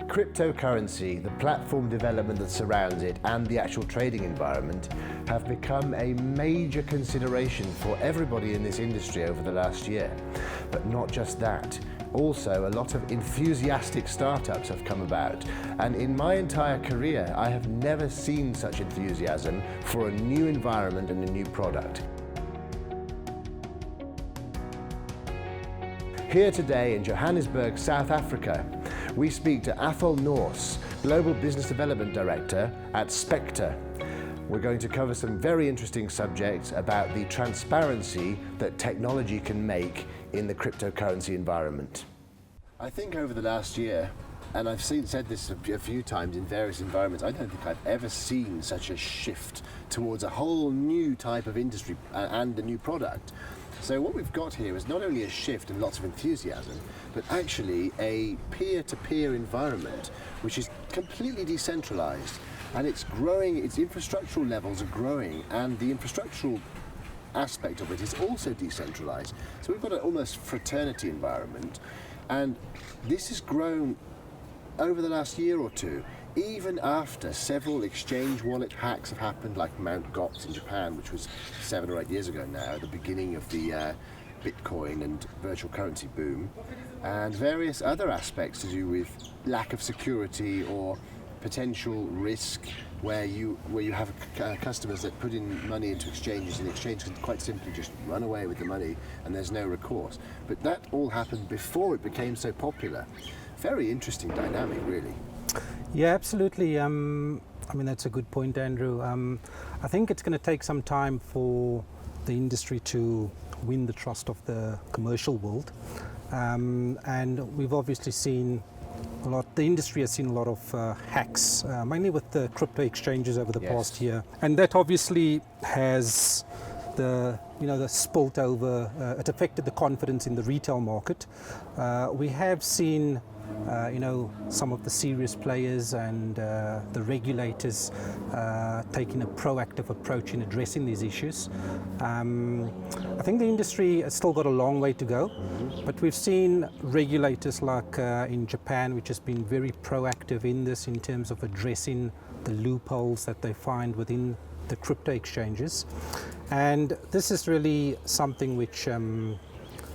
Cryptocurrency, the platform development that surrounds it, and the actual trading environment have become a major consideration for everybody in this industry over the last year. But not just that. Also, a lot of enthusiastic startups have come about, and in my entire career, I have never seen such enthusiasm for a new environment and a new product. Here today in Johannesburg, South Africa, we speak to Athol Nourse, Global Business Development Director at Spectre. We're going to cover some very interesting subjects about the transparency that technology can make in the cryptocurrency environment. I think over the last year, and I've said this a few times in various environments, I don't think I've ever seen such a shift towards a whole new type of industry and a new product. So what we've got here is not only a shift and lots of enthusiasm, but actually a peer-to-peer environment which is completely decentralized, and it's growing, its infrastructural levels are growing, and the infrastructural aspect of it is also decentralized. So we've got an almost fraternity environment, and this has grown over the last year or two, even after several exchange wallet hacks have happened, like Mt. Gox in Japan, which was 7 or 8 years ago now, at the beginning of the Bitcoin and virtual currency boom, and various other aspects to do with lack of security or potential risk, where you have customers that put in money into exchanges, and the exchange can quite simply just run away with the money and there's no recourse. But that all happened before it became so popular. Very interesting dynamic, really. Yeah, absolutely. I mean, that's a good point, Andrew. I think it's going to take some time for the industry to win the trust of the commercial world. And we've obviously seen a lot, the industry has seen a lot of hacks, mainly with the crypto exchanges over the past year. And that obviously has the spilt over, it affected the confidence in the retail market. We have seen some of the serious players and the regulators taking a proactive approach in addressing these issues. I think the industry has still got a long way to go, but we've seen regulators like in Japan, which has been very proactive in this in terms of addressing the loopholes that they find within the crypto exchanges. And this is really something which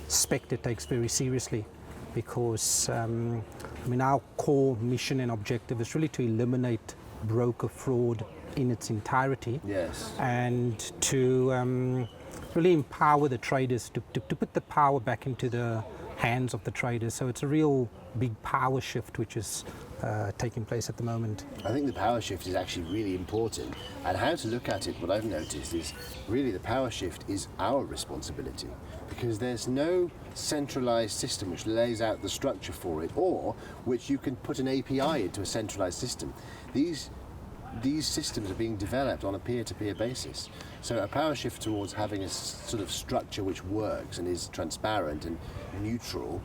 Spectre takes very seriously, because our core mission and objective is really to eliminate broker fraud in its entirety. Yes. And to really empower the traders, to put the power back into the hands of the traders. So it's a real big power shift which is taking place at the moment. I think the power shift is actually really important, and how to look at it, what I've noticed is really the power shift is our responsibility, because there's no centralized system which lays out the structure for it, or which you can put an API into a centralized system. These systems are being developed on a peer-to-peer basis. So a power shift towards having a sort of structure which works and is transparent and neutral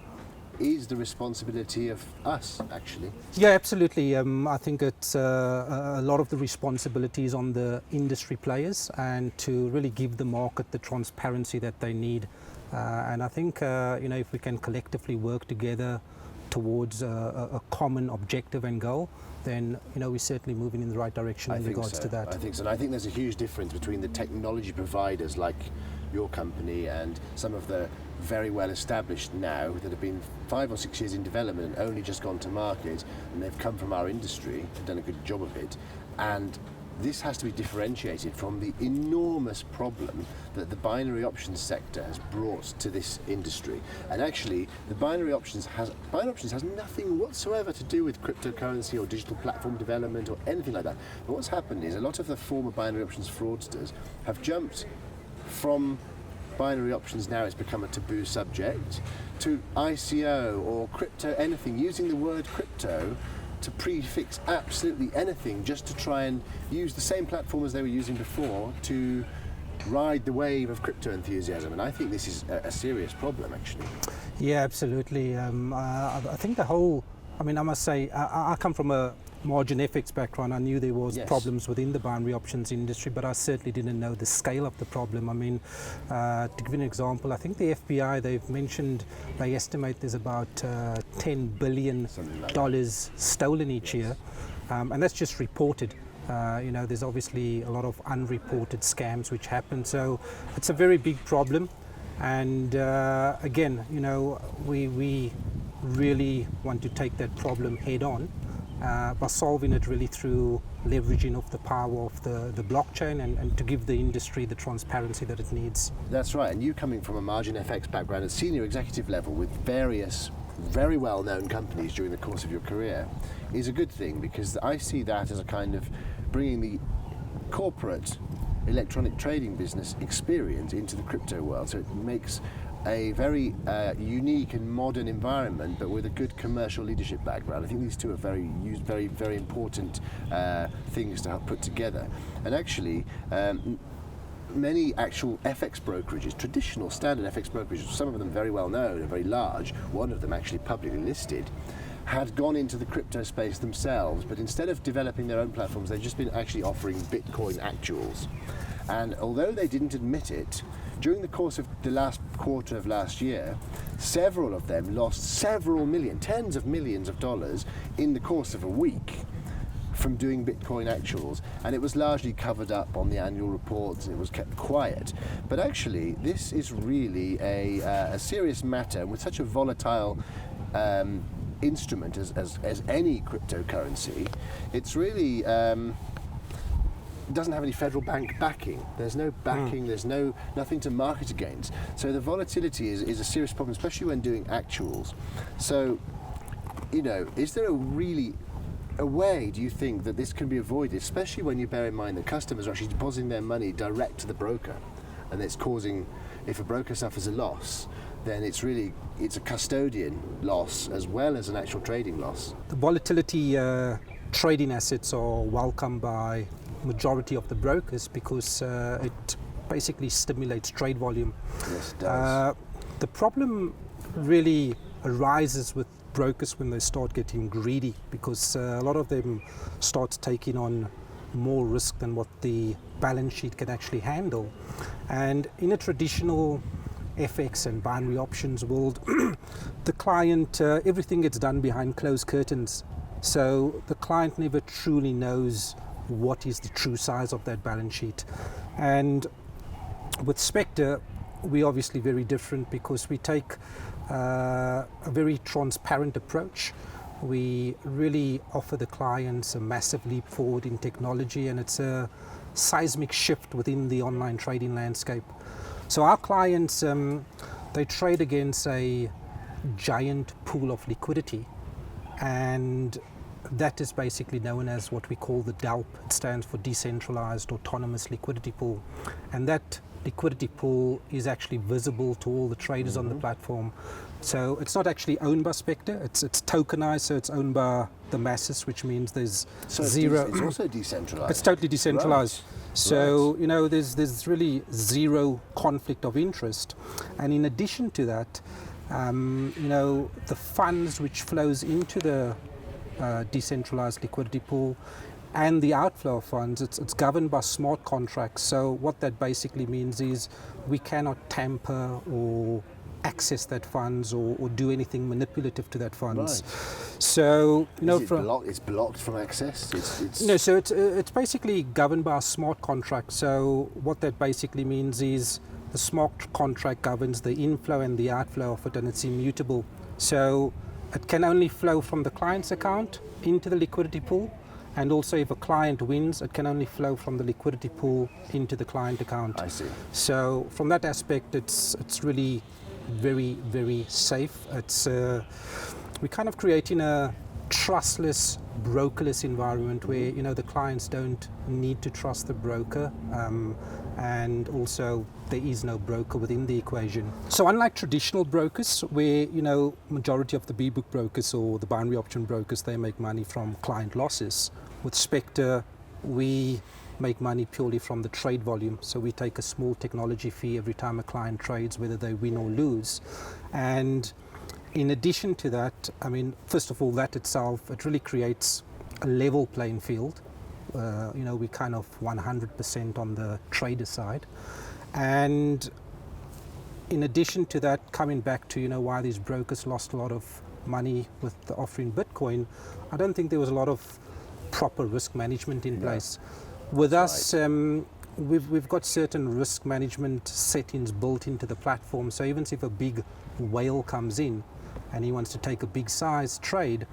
is the responsibility of us, actually. Yeah, absolutely. I think it's a lot of the responsibility is on the industry players, and to really give the market the transparency that they need. And I think if we can collectively work together towards a common objective and goal, then we're certainly moving in the right direction in regards to that. I think so. And I think there's a huge difference between the technology providers like your company and some of the very well established now that have been 5 or 6 years in development and only just gone to market, and they've come from our industry and done a good job of it. And this has to be differentiated from the enormous problem that the binary options sector has brought to this industry. And actually, the binary options has nothing whatsoever to do with cryptocurrency or digital platform development or anything like that. But what's happened is a lot of the former binary options fraudsters have jumped from binary options, now it's become a taboo subject, to ICO or crypto anything, using the word crypto to prefix absolutely anything, just to try and use the same platform as they were using before to ride the wave of crypto enthusiasm. And I think this is a serious problem, actually. Yeah, absolutely. I think the whole, I must say, I come from a margin FX background, I knew there was Yes. problems within the binary options industry, but I certainly didn't know the scale of the problem. I mean, to give you an example, I think the FBI, they've mentioned, they estimate there's about $10 billion Something like that. stolen each year, and that's just reported. There's obviously a lot of unreported scams which happen, so it's a very big problem. And again, we really want to take that problem head on by solving it really through leveraging of the power of the blockchain and to give the industry the transparency that it needs. That's right, and you coming from a margin FX background at senior executive level with various very well-known companies during the course of your career is a good thing, because I see that as a kind of bringing the corporate electronic trading business experience into the crypto world. So it makes a very unique and modern environment, but with a good commercial leadership background. I think these two are very important things to help put together. And actually, many actual FX brokerages, traditional standard FX brokerages, some of them very well known and very large, one of them actually publicly listed, had gone into the crypto space themselves, but instead of developing their own platforms, they've just been actually offering Bitcoin actuals. And although they didn't admit it, during the course of the last quarter of last year, several of them lost several million, tens of millions of dollars in the course of a week from doing Bitcoin actuals, and it was largely covered up on the annual reports, and it was kept quiet. But actually, this is really a serious matter, and with such a volatile instrument as any cryptocurrency, it's really doesn't have any federal bank backing. There's no backing, there's nothing to market against. So the volatility is a serious problem, especially when doing actuals. So, is there a way, do you think, that this can be avoided, especially when you bear in mind that customers are actually depositing their money direct to the broker, and it's causing, if a broker suffers a loss, then it's a custodian loss as well as an actual trading loss. The volatility trading assets are welcomed by majority of the brokers because it basically stimulates trade volume. Yes, it does. The problem really arises with brokers when they start getting greedy, because a lot of them start taking on more risk than what the balance sheet can actually handle. And in a traditional FX and binary options world, the client, everything gets done behind closed curtains. So the client never truly knows what is the true size of that balance sheet. And with Spectre, we're obviously very different because we take a very transparent approach. We really offer the clients a massive leap forward in technology, and it's a seismic shift within the online trading landscape. So our clients, they trade against a giant pool of liquidity, and that is basically known as what we call the DALP. It stands for Decentralized Autonomous Liquidity Pool. And that liquidity pool is actually visible to all the traders on the platform. So it's not actually owned by Spectre, it's tokenized, so it's owned by the masses, which means there's zero. It's also decentralized. It's totally decentralized. Right. So, there's really zero conflict of interest. And in addition to that, the funds which flows into the decentralized liquidity pool and the outflow of funds, it's governed by smart contracts. So what that basically means is we cannot tamper or access that funds or do anything manipulative to that funds. Right. So it's blocked from access. No, so it's basically governed by a smart contract. So what that basically means is the smart contract governs the inflow and the outflow of it, and it's immutable. So it can only flow from the client's account into the liquidity pool, and also if a client wins, it can only flow from the liquidity pool into the client account. I see. So from that aspect, it's really very, very safe. It's we're kind of creating a trustless, brokerless environment where the clients don't need to trust the broker, and also there is no broker within the equation. So unlike traditional brokers, where majority of the B-book brokers or the binary option brokers, they make money from client losses, with Spectre we make money purely from the trade volume. So we take a small technology fee every time a client trades, whether they win or lose. And in addition to that, first of all, that itself, it really creates a level playing field. We're kind of 100% on the trader side. And in addition to that, coming back to, why these brokers lost a lot of money with the offering Bitcoin, I don't think there was a lot of proper risk management in place. With us, we've got certain risk management settings built into the platform. So even if a big whale comes in and he wants to take a big size trade,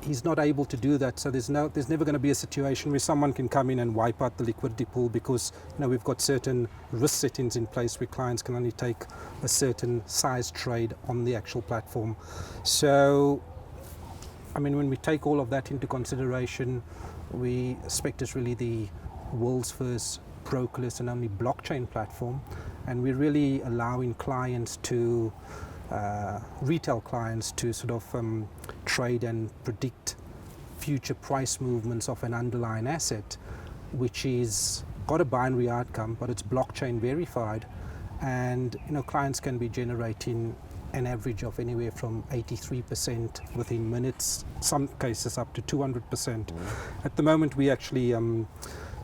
he's not able to do that. So there's never going to be a situation where someone can come in and wipe out the liquidity pool, because we've got certain risk settings in place where clients can only take a certain size trade on the actual platform. So, when we take all of that into consideration, Spectre is really the world's first brokerless and only blockchain platform, and we're really allowing clients to retail clients to sort of trade and predict future price movements of an underlying asset, which is got a binary outcome, but it's blockchain verified, and clients can be generating an average of anywhere from 83% within minutes, some cases up to 200%. At the moment, we actually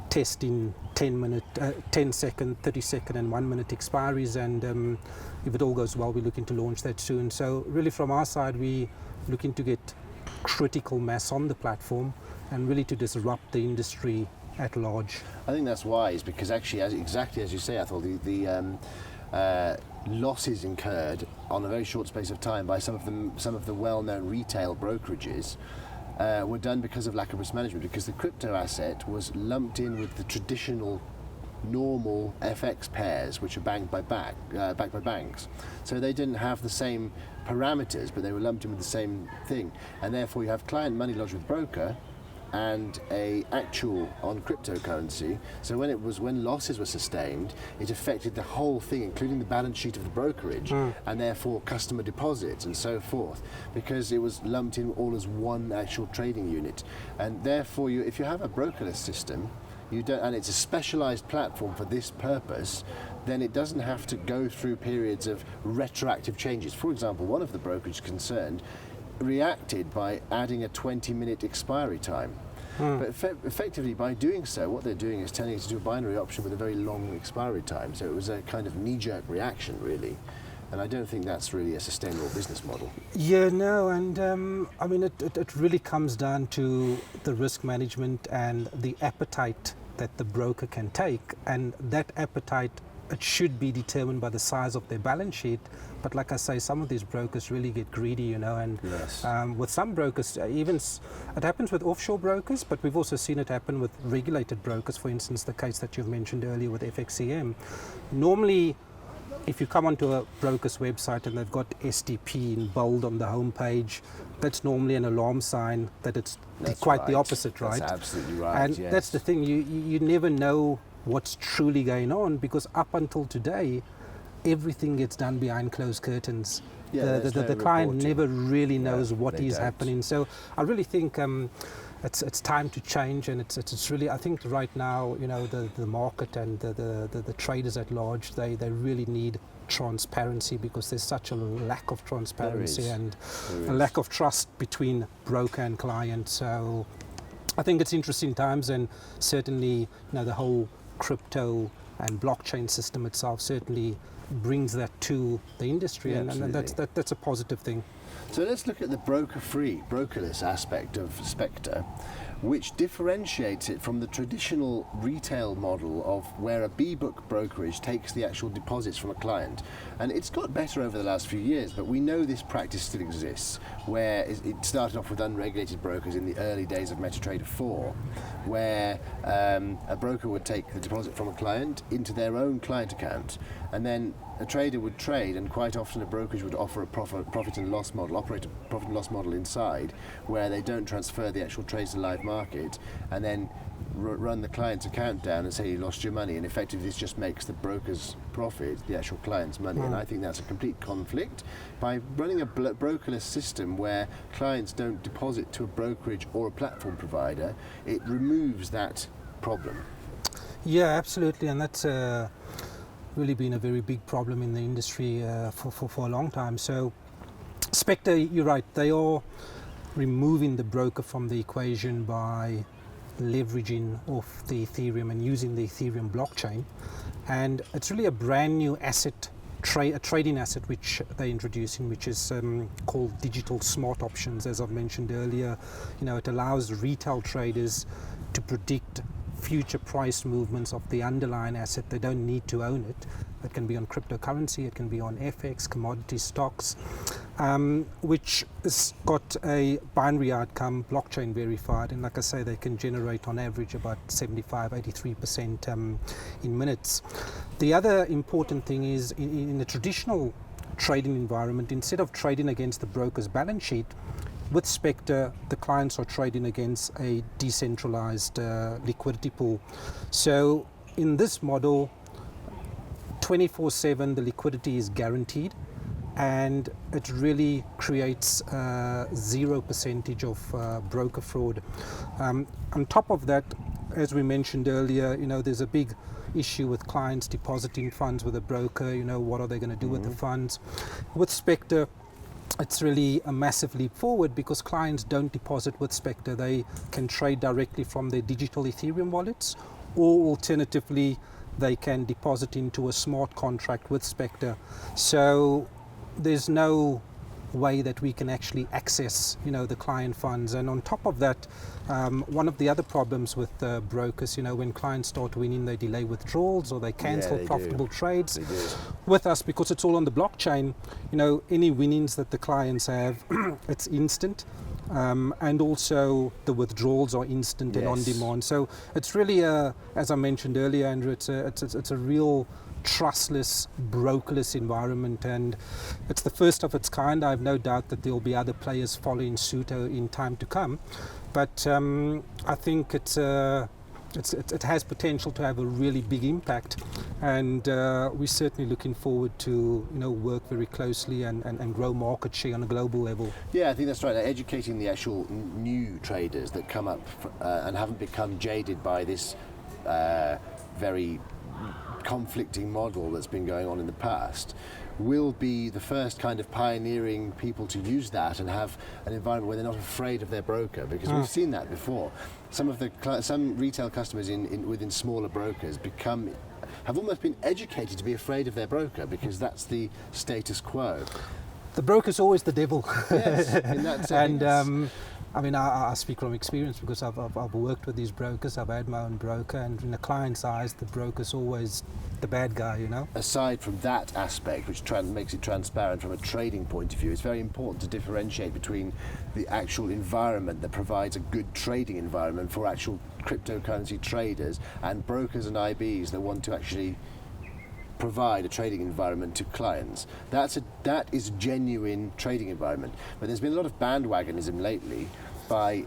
testing 10 second, 30 second and 1 minute expiries, and if it all goes well, we're looking to launch that soon. So really from our side, we're looking to get critical mass on the platform and really to disrupt the industry at large. I think that's wise, because actually, exactly as you say, Athol, the losses incurred on a very short space of time by some of the well-known retail brokerages were done because of lack of risk management, because the crypto asset was lumped in with the traditional normal FX pairs, which are backed by banks. So they didn't have the same parameters, but they were lumped in with the same thing. And therefore you have client money lodged with broker and a actual on cryptocurrency. So when losses were sustained, it affected the whole thing, including the balance sheet of the brokerage, and therefore customer deposits and so forth, because it was lumped in all as one actual trading unit. And therefore, if you have a brokerless system, and it's a specialized platform for this purpose, then it doesn't have to go through periods of retroactive changes. For example, one of the brokerages concerned reacted by adding a 20-minute expiry time. But effectively, by doing so, what they're doing is turning it into a binary option with a very long expiry time. So it was a kind of knee-jerk reaction, really. And I don't think that's really a sustainable business model. Yeah, no, and it really comes down to the risk management and the appetite that the broker can take, and that appetite, it should be determined by the size of their balance sheet. But like I say, some of these brokers really get greedy, and yes. With some brokers, it happens with offshore brokers, but we've also seen it happen with regulated brokers. For instance, the case that you've mentioned earlier with FXCM. Normally, if you come onto a broker's website and they've got STP in bold on the homepage, that's normally an alarm sign that it's quite the opposite, right? That's absolutely right. And yes. That's the thing, you never know what's truly going on, because up until today, everything gets done behind closed curtains. Yeah, the client never really knows what is happening. So I really think it's time to change, and it's really, I think right now, the market and the traders at large, they really need transparency, because there's such a lack of transparency and a lack of trust between broker and client. So I think it's interesting times, and certainly the whole crypto and blockchain system itself certainly brings that to the industry, and that's a positive thing. So let's look at the brokerless aspect of Spectre, which differentiates it from the traditional retail model of where a B-book brokerage takes the actual deposits from a client. And it's got better over the last few years, but we know this practice still exists, where it started off with unregulated brokers in the early days of MetaTrader 4, where a broker would take the deposit from a client into their own client account, and then a trader would trade, and quite often a brokerage would offer a profit and loss model, operate a profit and loss model inside, where they don't transfer the actual trades to live market, and then run the client's account down and say you lost your money, and effectively this just makes the broker's profit the actual client's money. And I think that's a complete conflict. By running a brokerless system where clients don't deposit to a brokerage or a platform provider, it removes that problem. Yeah, absolutely, and that's really been a very big problem in the industry for a long time. So Spectre, you're right, they are removing the broker from the equation by leveraging off the Ethereum and using the Ethereum blockchain. And it's really a brand new asset, a trading asset which they're introducing, which is called digital smart options. As I've mentioned earlier, it allows retail traders to predict future price movements of the underlying asset. They don't need to own it. It can be on cryptocurrency, it can be on FX, commodity stocks, which has got a binary outcome, blockchain verified, and like I say, they can generate on average about 75-83% in minutes. The other important thing is in the traditional trading environment, instead of trading against the broker's balance sheet, with Spectre, the clients are trading against a decentralized liquidity pool. So in this model, 24/7 the liquidity is guaranteed, and it really creates 0% of broker fraud. On top of that, as we mentioned earlier, there's a big issue with clients depositing funds with a broker. What are they going to do with the funds? With Spectre, it's really a massive leap forward because clients don't deposit with Spectre. They can trade directly from their digital Ethereum wallets, or alternatively, they can deposit into a smart contract with Spectre. So there's no way that we can actually access, the client funds. And on top of that, one of the other problems with brokers, when clients start winning, they delay withdrawals or they cancel profitable trades. With us, because it's all on the blockchain, any winnings that the clients have, it's instant. And also the withdrawals are instant and on demand. So it's really, as I mentioned earlier, Andrew, it's a real trustless, brokerless environment, and it's the first of its kind. I have no doubt that there will be other players following suit in time to come. But I think it has potential to have a really big impact, and we're certainly looking forward to work very closely and grow market share on a global level. Yeah, I think that's right. Educating the actual new traders that come up and haven't become jaded by this very conflicting model that's been going on in the past will be the first kind of pioneering people to use that and have an environment where they're not afraid of their broker, because we've seen that before. Some retail customers within smaller brokers have almost been educated to be afraid of their broker because that's the status quo. The broker's always the devil. Yes, in that sense. And I speak from experience because I've worked with these brokers. I've had my own broker, and in the client's eyes, the broker's always the bad guy, Aside from that aspect, which makes it transparent from a trading point of view, it's very important to differentiate between the actual environment that provides a good trading environment for actual cryptocurrency traders and brokers and IBs that want to actually provide a trading environment to clients. That is a genuine trading environment. But there's been a lot of bandwagonism lately by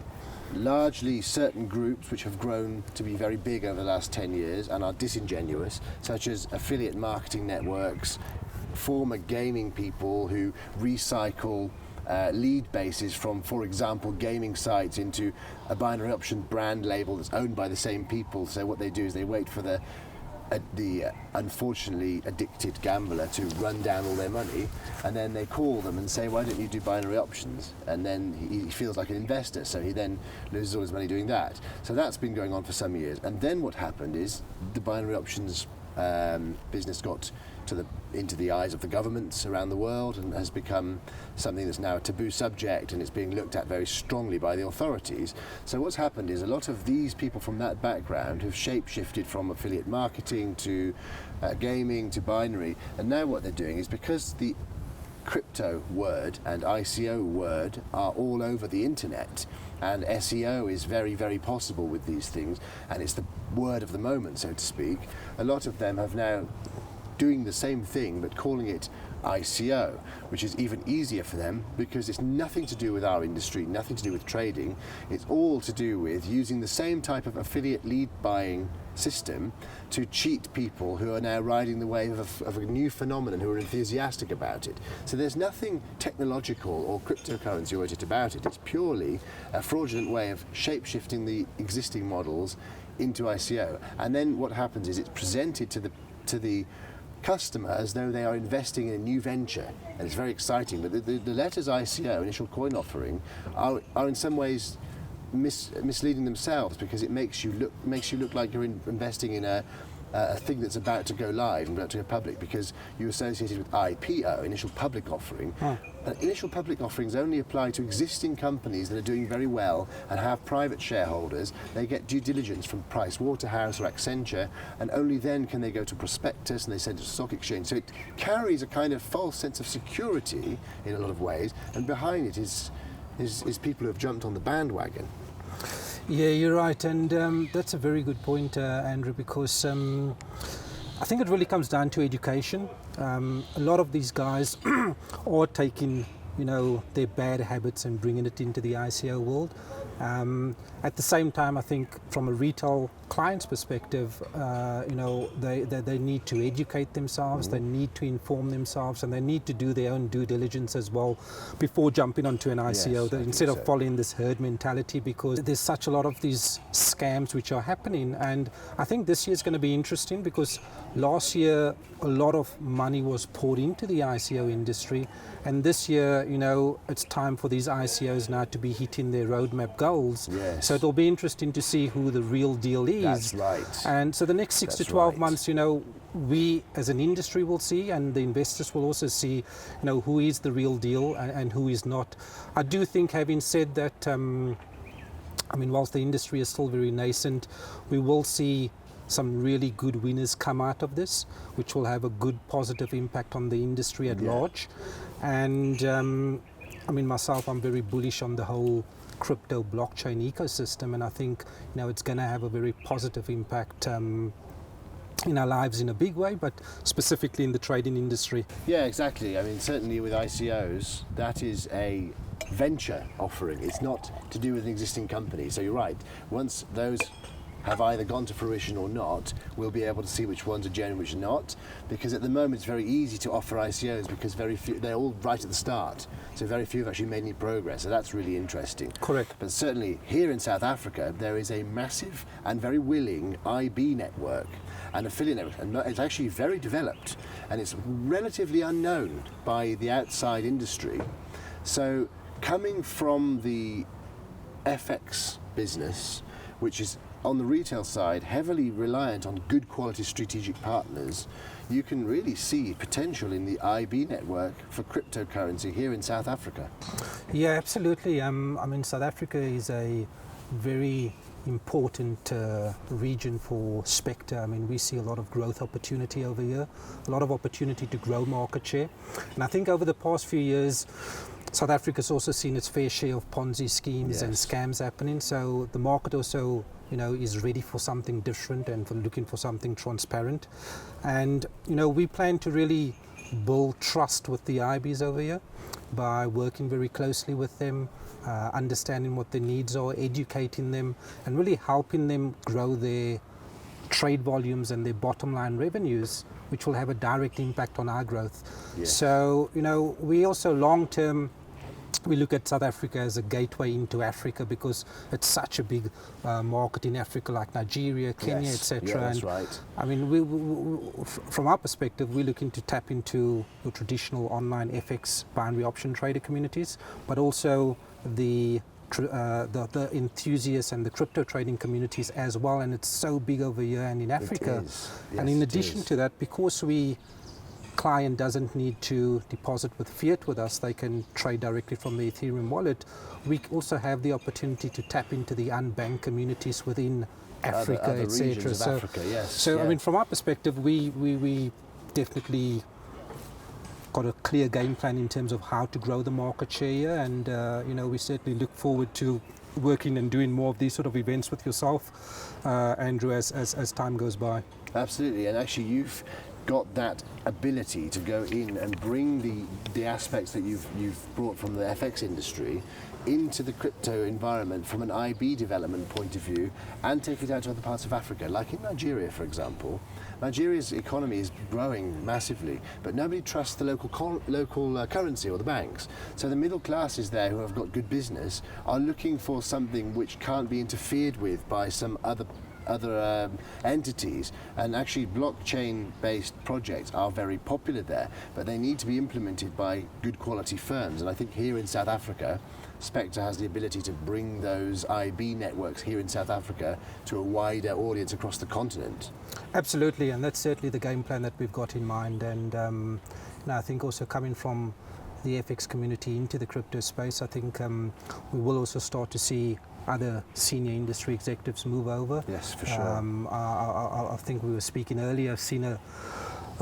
largely certain groups which have grown to be very big over the last 10 years and are disingenuous, such as affiliate marketing networks, former gaming people who recycle lead bases from, for example, gaming sites into a binary option brand label that's owned by the same people. So what they do is they wait for the unfortunately addicted gambler to run down all their money, and then they call them and say, why don't you do binary options? And then he feels like an investor, so he then loses all his money doing that. So that's been going on for some years. And then what happened is the binary options business got into the eyes of the governments around the world and has become something that's now a taboo subject, and it's being looked at very strongly by the authorities. So what's happened is a lot of these people from that background have shape-shifted from affiliate marketing to gaming to binary, and now what they're doing is, because the crypto word and ICO word are all over the internet, and SEO is very, very possible with these things, and it's the word of the moment, so to speak, a lot of them have now doing the same thing but calling it ICO, which is even easier for them because it's nothing to do with our industry, nothing to do with trading. It's all to do with using the same type of affiliate lead buying system to cheat people who are now riding the wave of a new phenomenon, who are enthusiastic about it. So there's nothing technological or cryptocurrency oriented about it. It's purely a fraudulent way of shape-shifting the existing models into ICO. And then what happens is it's presented to the customer as though they are investing in a new venture, and it's very exciting. But the letters ICO, initial coin offering, are in some ways misleading themselves, because it makes you look like you're investing in a thing that's about to go live and about to go public, because you associate it with IPO, initial public offering. Initial public offerings only apply to existing companies that are doing very well and have private shareholders. They get due diligence from Pricewaterhouse or Accenture, and only then can they go to prospectus and they send it to stock exchange. So it carries a kind of false sense of security in a lot of ways, and behind it is people who have jumped on the bandwagon. Yeah, you're right, and that's a very good point, Andrew, because I think it really comes down to education. A lot of these guys are taking, their bad habits and bringing it into the ICO world. At the same time, I think from a retail client's perspective, they need to educate themselves, they need to inform themselves, and they need to do their own due diligence as well before jumping onto an ICO, instead of following this herd mentality, because there's such a lot of these scams which are happening. And I think this year is going to be interesting, because last year a lot of money was poured into the ICO industry, and this year, it's time for these ICOs now to be hitting their roadmap goals. Yes. So it'll be interesting to see who the real deal is. That's right. And so the next 6 to 12 months, we as an industry will see, and the investors will also see, who is the real deal and who is not. I do think, having said that, whilst the industry is still very nascent, we will see some really good winners come out of this, which will have a good positive impact on the industry at large. And myself, I'm very bullish on the whole crypto blockchain ecosystem, and I think it's going to have a very positive impact in our lives in a big way, but specifically in the trading industry. Yeah, exactly. Certainly with ICOs, that is a venture offering. It's not to do with an existing company. So you're right. Once those have either gone to fruition or not, we'll be able to see which ones are genuine, which are not, because at the moment it's very easy to offer ICOs because very few, they're all right at the start, so very few have actually made any progress, so that's really interesting. Correct. But certainly here in South Africa there is a massive and very willing IB network and affiliate network, and it's actually very developed, and it's relatively unknown by the outside industry. So coming from the FX business, which is on the retail side heavily reliant on good quality strategic partners, you can really see potential in the IB network for cryptocurrency here in South Africa. Yeah, absolutely. South Africa is a very important region for Spectre. We see a lot of growth opportunity over here, a lot of opportunity to grow market share. And I think over the past few years, South Africa's also seen its fair share of Ponzi schemes and scams happening. So the market also, is ready for something different and for looking for something transparent. And, we plan to really build trust with the IBs over here by working very closely with them, understanding what their needs are, educating them, and really helping them grow their trade volumes and their bottom line revenues, which will have a direct impact on our growth. Yes. So, we also long term, we look at South Africa as a gateway into Africa, because it's such a big market in Africa, like Nigeria, Kenya, etc. Yeah, that's right. We, from our perspective, we're looking to tap into the traditional online FX binary option trader communities, but also the enthusiasts and the crypto trading communities as well, and it's so big over here and in Africa. Yes, and in addition to that, because client doesn't need to deposit with fiat with us, they can trade directly from the Ethereum wallet. We also have the opportunity to tap into the unbanked communities within Africa, etc. So from our perspective, we definitely got a clear game plan in terms of how to grow the market share here, and we certainly look forward to working and doing more of these sort of events with yourself, Andrew, as time goes by. Absolutely, and actually you've got that ability to go in and bring the aspects that you've brought from the FX industry into the crypto environment from an IB development point of view, and take it out to other parts of Africa, like in Nigeria, for example. Nigeria's economy is growing massively, but nobody trusts the local currency or the banks. So the middle classes there who have got good business are looking for something which can't be interfered with by some other other entities, and actually blockchain-based projects are very popular there, but they need to be implemented by good quality firms. And I think here in South Africa, Spectre has the ability to bring those IB networks here in South Africa to a wider audience across the continent. Absolutely, and that's certainly the game plan that we've got in mind. And I think also coming from the FX community into the crypto space, I think we will also start to see other senior industry executives move over. Yes, for sure. I think we were speaking earlier, I've seen a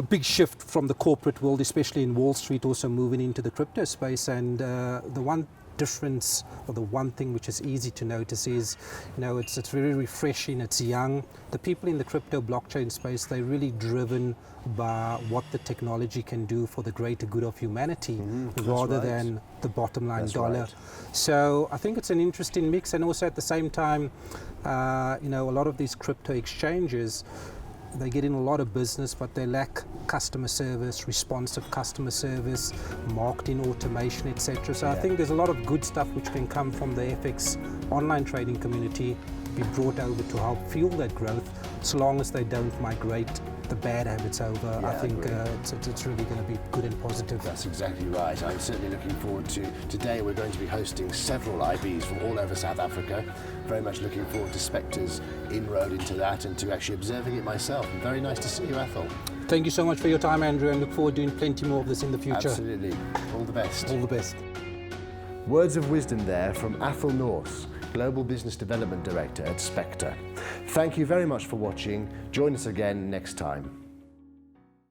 big shift from the corporate world, especially in Wall Street, also moving into the crypto space. And the one difference, or the one thing which is easy to notice is, it's very refreshing, it's young. The people in the crypto blockchain space, they're really driven by what the technology can do for the greater good of humanity, rather than the bottom line dollar. Right. So I think it's an interesting mix, and also at the same time, a lot of these crypto exchanges, they get in a lot of business, but they lack customer service, responsive customer service, marketing automation, etc. So I think there's a lot of good stuff which can come from the FX online trading community, be brought over to help fuel that growth, so long as they don't migrate the bad habits over. Yeah, I think it's really going to be good and positive. That's exactly right. I'm certainly looking forward to today. We're going to be hosting several IBs from all over South Africa. Very much looking forward to Spectre's inroad into that and to actually observing it myself. And very nice to see you, Athol. Thank you so much for your time, Andrew, and look forward to doing plenty more of this in the future. Absolutely. All the best. All the best. Words of wisdom there from Athol Nourse, Global Business Development Director at Spectre. Thank you very much for watching. Join us again next time.